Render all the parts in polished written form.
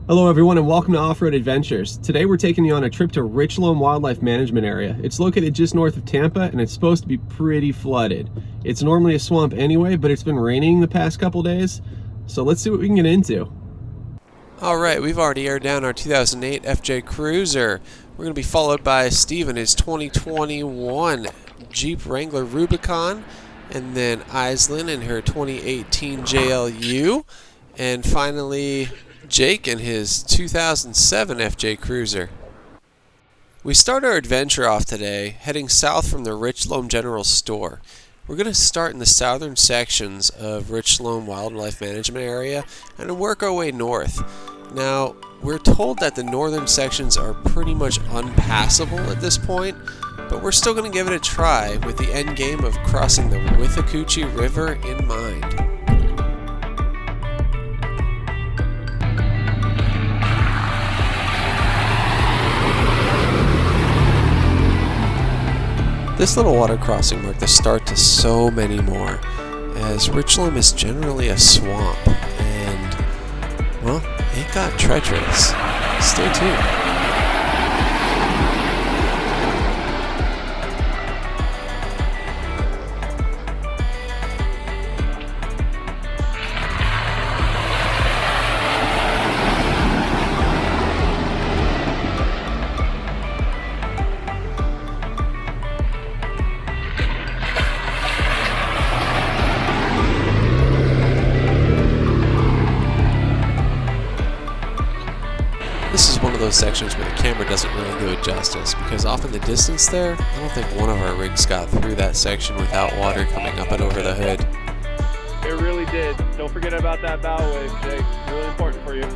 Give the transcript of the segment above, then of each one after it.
Hello everyone and welcome to Off-Road Adventures. Today we're taking you on a trip to Richloam Wildlife Management Area. It's located just north of Tampa and it's supposed to be pretty flooded. It's normally a swamp anyway, but it's been raining the past couple days, so let's see what we can get into. Alright, we've already aired down our 2008 FJ Cruiser. We're going to be followed by Steve in his 2021 Jeep Wrangler Rubicon, and then Aislinn in her 2018 JLU, and finally Jake in his 2007 FJ Cruiser. We start our adventure off today heading south from the Richloam General Store. We're going to start in the southern sections of Richloam Wildlife Management Area and work our way north. Now, we're told that the northern sections are pretty much unpassable at this point, but we're still going to give it a try with the end game of crossing the Withlacoochee River in mind. This little water crossing marked the start to so many more, as Richloam is generally a swamp, and, well, it got treacherous. Stay tuned. This is one of those sections where the camera doesn't really do it justice, because off in the distance there, I don't think one of our rigs got through that section without water coming up and over the hood. It really did. Don't forget about that bow wave, Jake. Really important for you.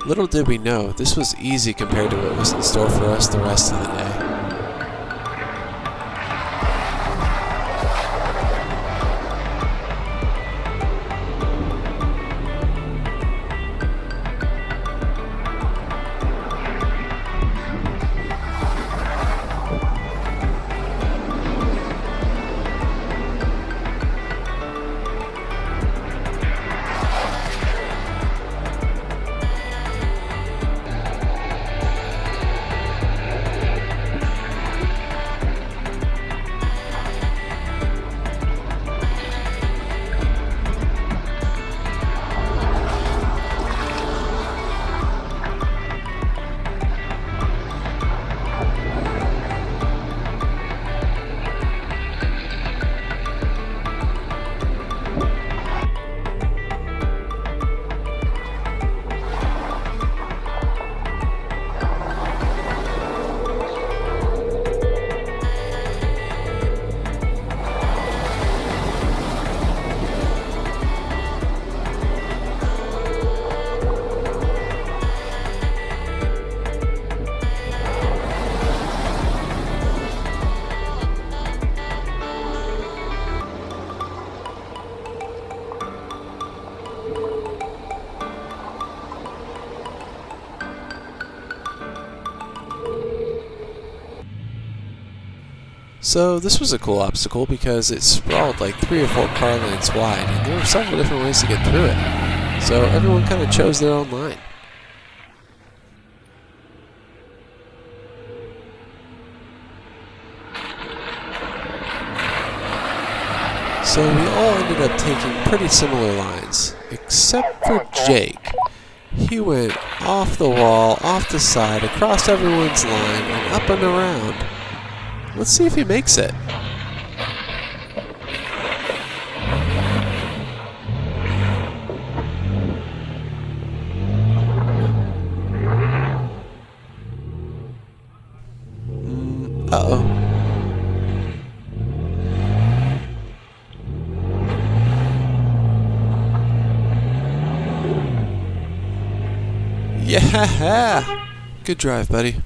Little did we know, this was easy compared to what was in store for us the rest of the day. So this was a cool obstacle because it sprawled like 3 or 4 car lengths wide, and there were several different ways to get through it. So everyone kind of chose their own line. So we all ended up taking pretty similar lines, except for Jake. He went off the wall, off the side, across everyone's line, and up and around. Let's see if he makes it. Uh-oh. Yeah! Good drive, buddy.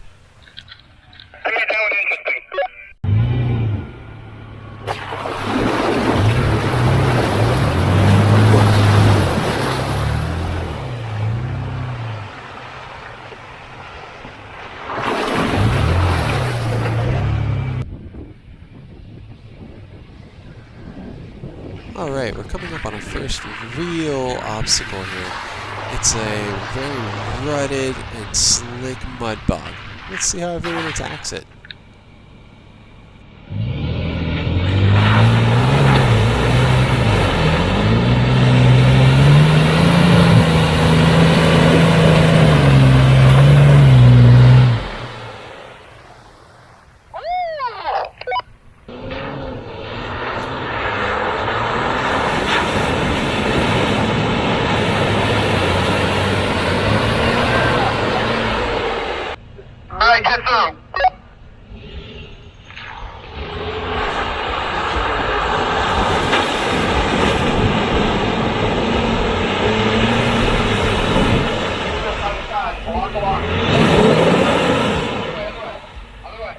Alright, we're coming up on our first real obstacle here. It's a very rutted and slick mud bog. Let's see how everyone attacks it. Alright, get through. Walk along. Other way.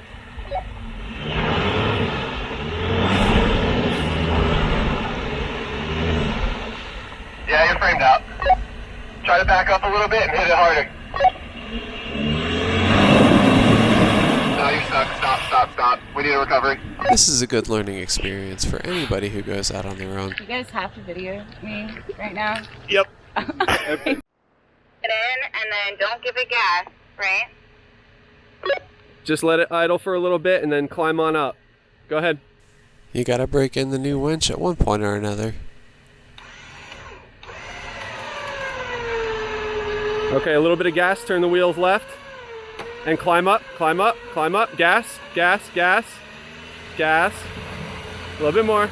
Yeah, you're framed out. Try to back up a little bit and hit it harder. No, you're stuck. Stop. We need a recovery. This is a good learning experience for anybody who goes out on their own. You guys have to video me right now? Yep. Get in and then don't give it gas, right? Just let it idle for a little bit and then climb on up. Go ahead. You gotta break in the new winch at one point or another. Okay, a little bit of gas, turn the wheels left. And climb up. Gas. A little bit more.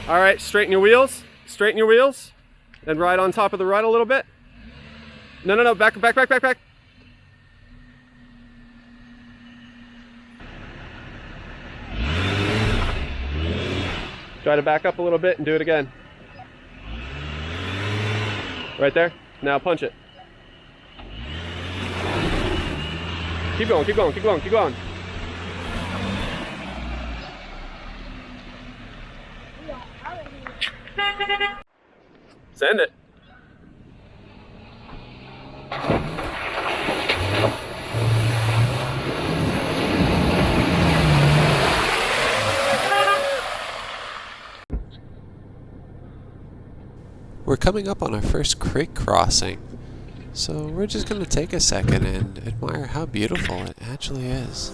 All right, straighten your wheels. Then ride on top of the rut a little bit. No, back. Try to back up a little bit and do it again. Right there. Now punch it. Keep going. Send it. We're coming up on our first creek crossing, so we're just going to take a second and admire how beautiful it actually is.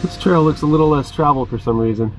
This trail looks a little less traveled for some reason.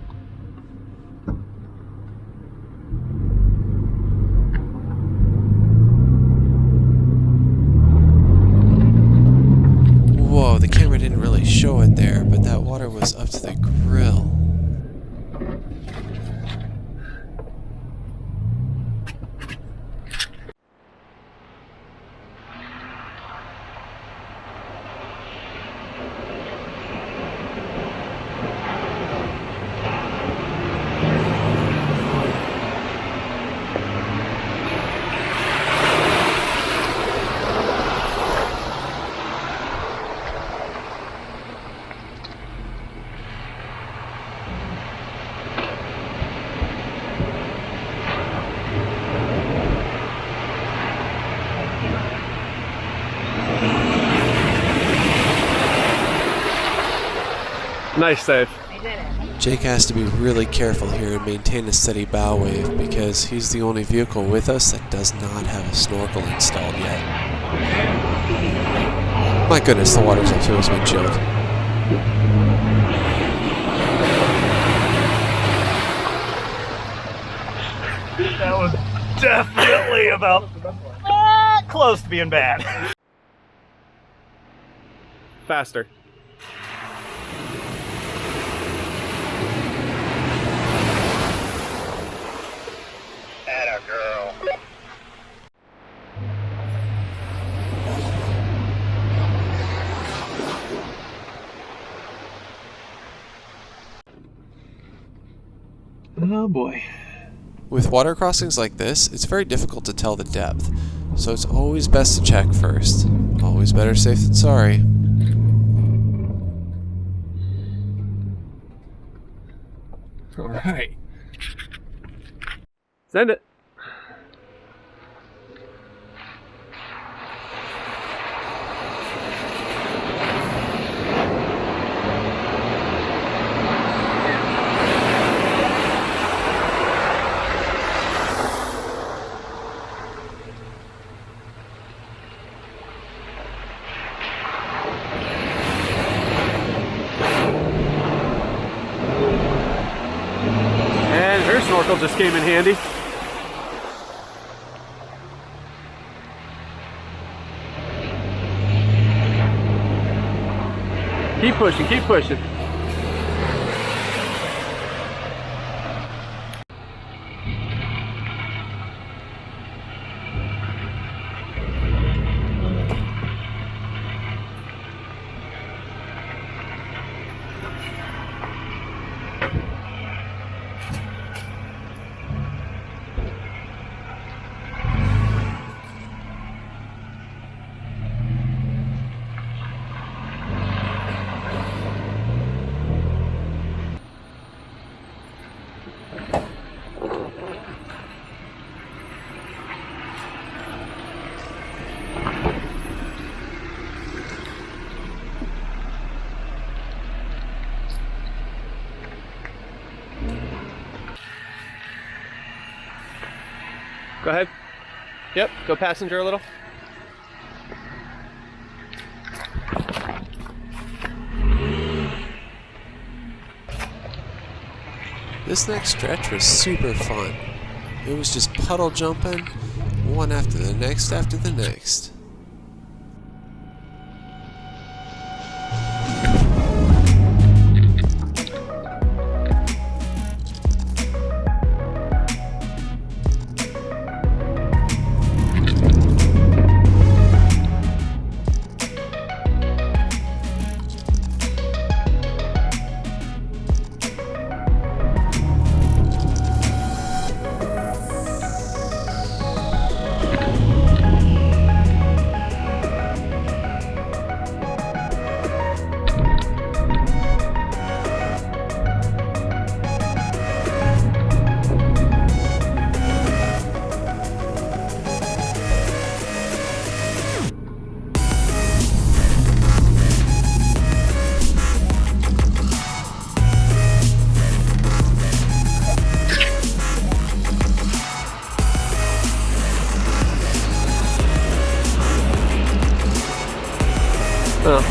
Nice save. I did it. Jake has to be really careful here and maintain a steady bow wave because he's the only vehicle with us that does not have a snorkel installed yet. My goodness, the water's up to his windshield. That was definitely about close to being bad. Faster. Atta girl. Oh boy. With water crossings like this, it's very difficult to tell the depth, so it's always best to check first. Always better safe than sorry. All right. Send it. And her snorkel just came in handy. Keep pushing, keep pushing. Go ahead. Yep, go passenger a little. This next stretch was super fun. It was just puddle jumping, one after the next after the next. Oh.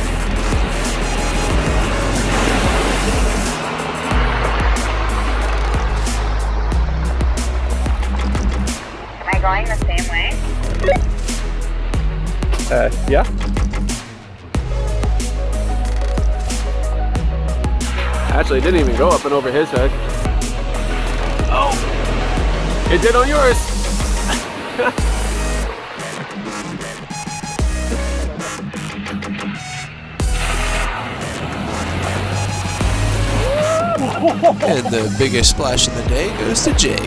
Am I going the same way? Yeah. Actually, it didn't even go up and over his head. Oh! It did on yours! And the biggest splash of the day goes to Jake.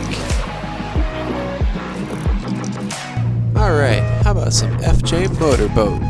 Alright, how about some FJ motorboat?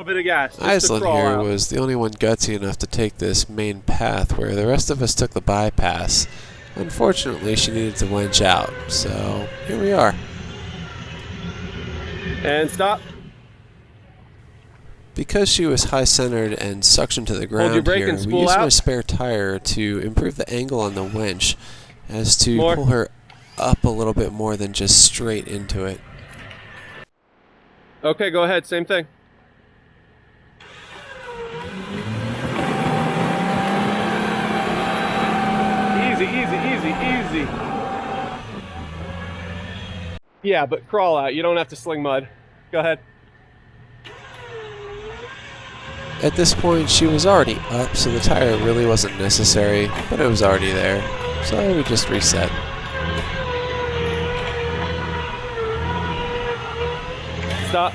bit of gas. Just to Iceland crawl here out. was the only one gutsy enough to take this main path, where the rest of us took the bypass. Unfortunately, she needed to winch out, so here we are. And stop. Because she was high-centered and suctioned to the ground your brake here, and we spool used my out. spare tire to improve the angle on the winch as to More. pull her up a little bit more than just straight into it. Okay, go ahead. Same thing. Easy, easy, easy, easy. Yeah, but crawl out. You don't have to sling mud. Go ahead. At this point, she was already up, so the tire really wasn't necessary, but it was already there, so we just reset. Stop.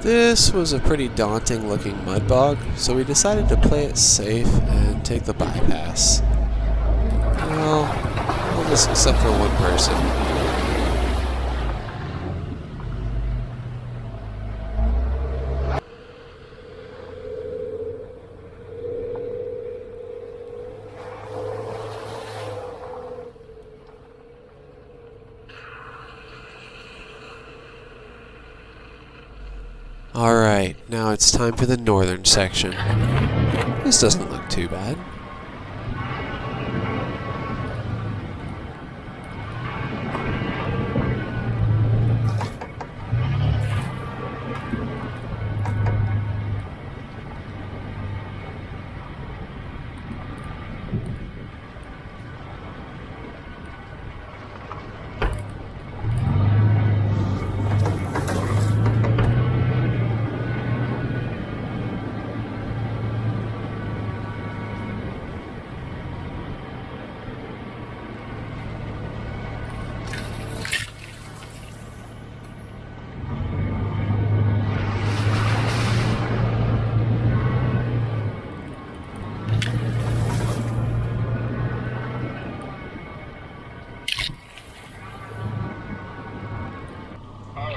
This was a pretty daunting looking mud bog, so we decided to play it safe and take the bypass. Well, almost except for one person. Alright, now it's time for the northern section. This doesn't look too bad.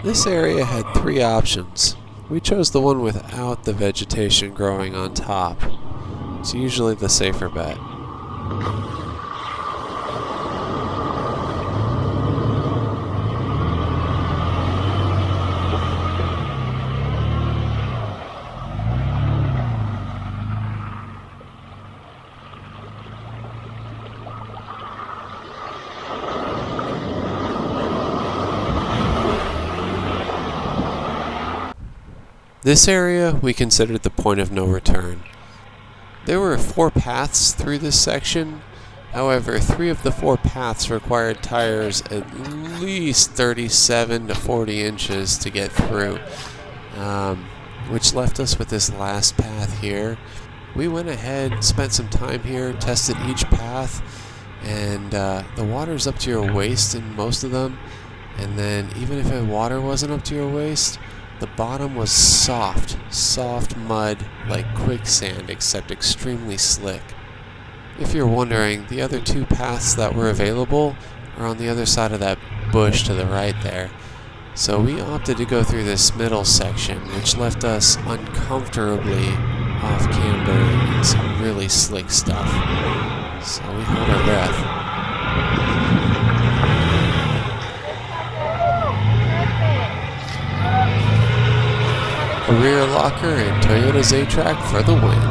This area had three options. We chose the one without the vegetation growing on top. It's usually the safer bet. This area we considered the point of no return. There were 4 paths through this section. However, 3 of the 4 paths required tires at least 37 to 40 inches to get through, which left us with this last path here. We went ahead, spent some time here, tested each path, and the water's up to your waist in most of them, and then even if the water wasn't up to your waist, the bottom was soft mud like quicksand, except extremely slick. If you're wondering, the other 2 paths that were available are on the other side of that bush to the right there. So we opted to go through this middle section, which left us uncomfortably off camber in some really slick stuff. So we hold our breath. A rear locker and Toyota Z-Track for the win.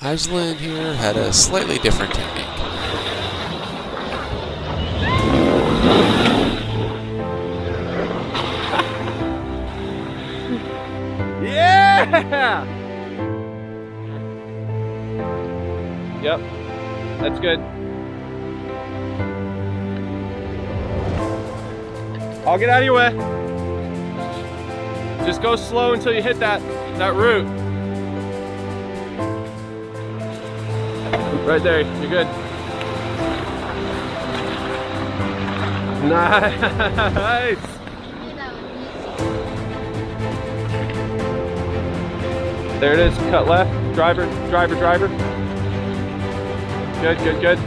Isla in here had a slightly different technique. Yeah! Yep, that's good. I'll get out of your way. Just go slow until you hit that root. Right there, you're good. Nice. There it is, cut left, driver. Good.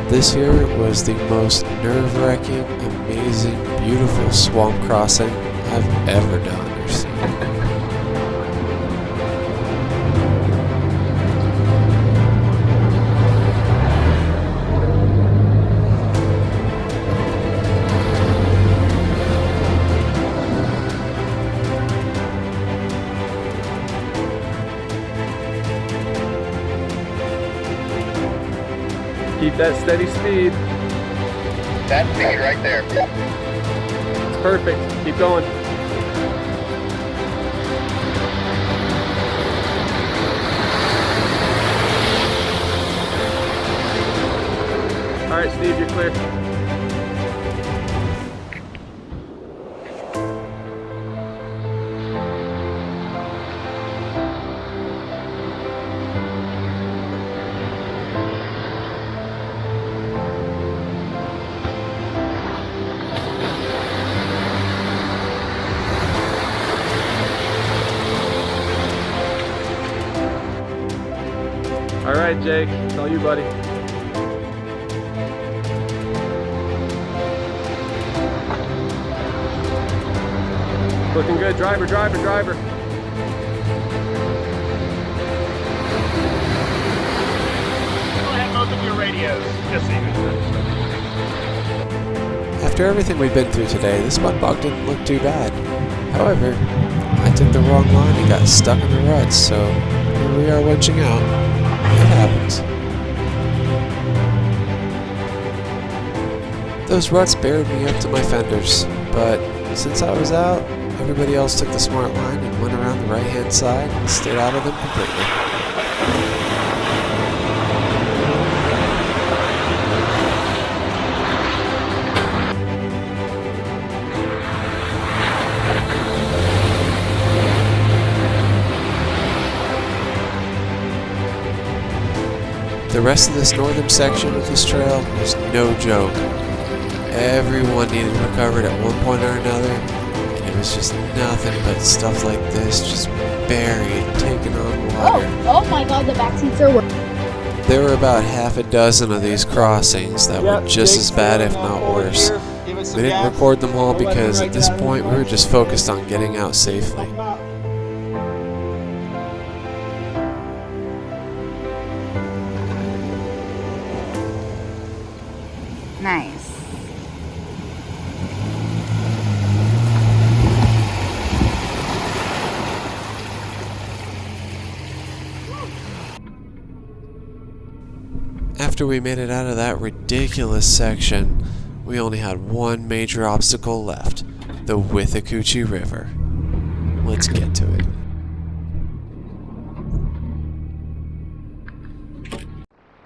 This here was the most nerve-wracking, amazing, beautiful swamp crossing I've ever done or seen. Keep that steady speed. That speed right there. It's perfect. Keep going. All right, Steve, you're clear. All right, Jake, it's all you, buddy. Looking good, driver. Go ahead, both of your radios, just so you know. After everything we've been through today, this mud bog didn't look too bad. However, I took the wrong line and got stuck in the ruts, so here we are winching out. It happens. Those ruts buried me up to my fenders, but since I was out, everybody else took the smart line and went around the right-hand side and stayed out of them completely. The rest of this northern section of this trail was no joke. Everyone needed recovered at one point or another, and it was just nothing but stuff like this, just buried, taking on water. Oh my god, the back seats are working. There were about half a dozen of these crossings that were just as bad, if not worse. We didn't record them all because at this point we were just focused on getting out safely. Nice. After we made it out of that ridiculous section, we only had one major obstacle left, the Withlacoochee River. Let's get to it.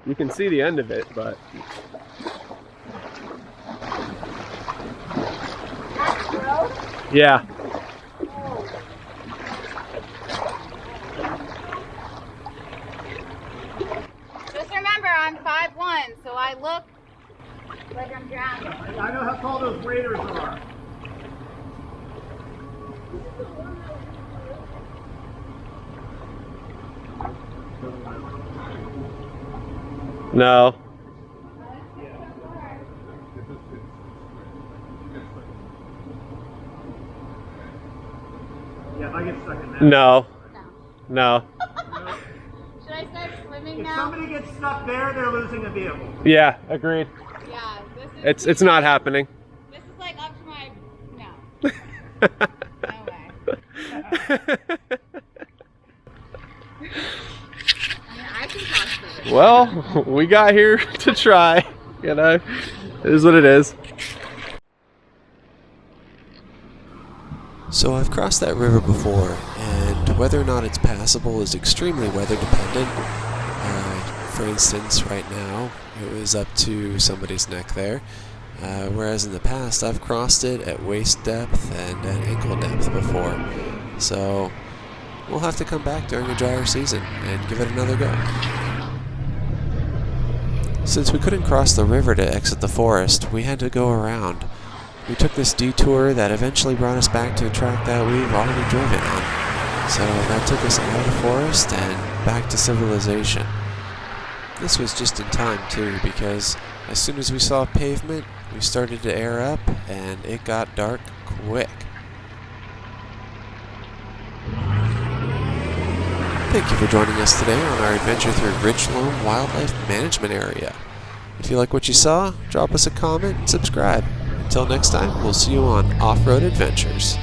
You can see the end of it, but yeah. Just remember, I'm 5'1", so I look like I'm drowning. I know how tall those waders are. No. Yeah, if I get stuck in that. No. No. Should I start swimming If now? somebody gets stuck there, they're losing a vehicle. Yeah, agreed. Yeah, this is It's not happening. This No way. I can cross the river. Well, we got here to try, you know. It is what it is. So I've crossed that river before, and whether or not it's passable is extremely weather dependent. For instance, right now, it was up to somebody's neck there, whereas in the past I've crossed it at waist depth and at ankle depth before. So we'll have to come back during a drier season and give it another go. Since we couldn't cross the river to exit the forest, we had to go around. We took this detour that eventually brought us back to a track that we've already driven on. So that took us out of the forest and back to civilization. This was just in time too, because as soon as we saw pavement, we started to air up and it got dark quick. Thank you for joining us today on our adventure through Richloam Wildlife Management Area. If you like what you saw, drop us a comment and subscribe. Until next time, we'll see you on Off-Road Adventures.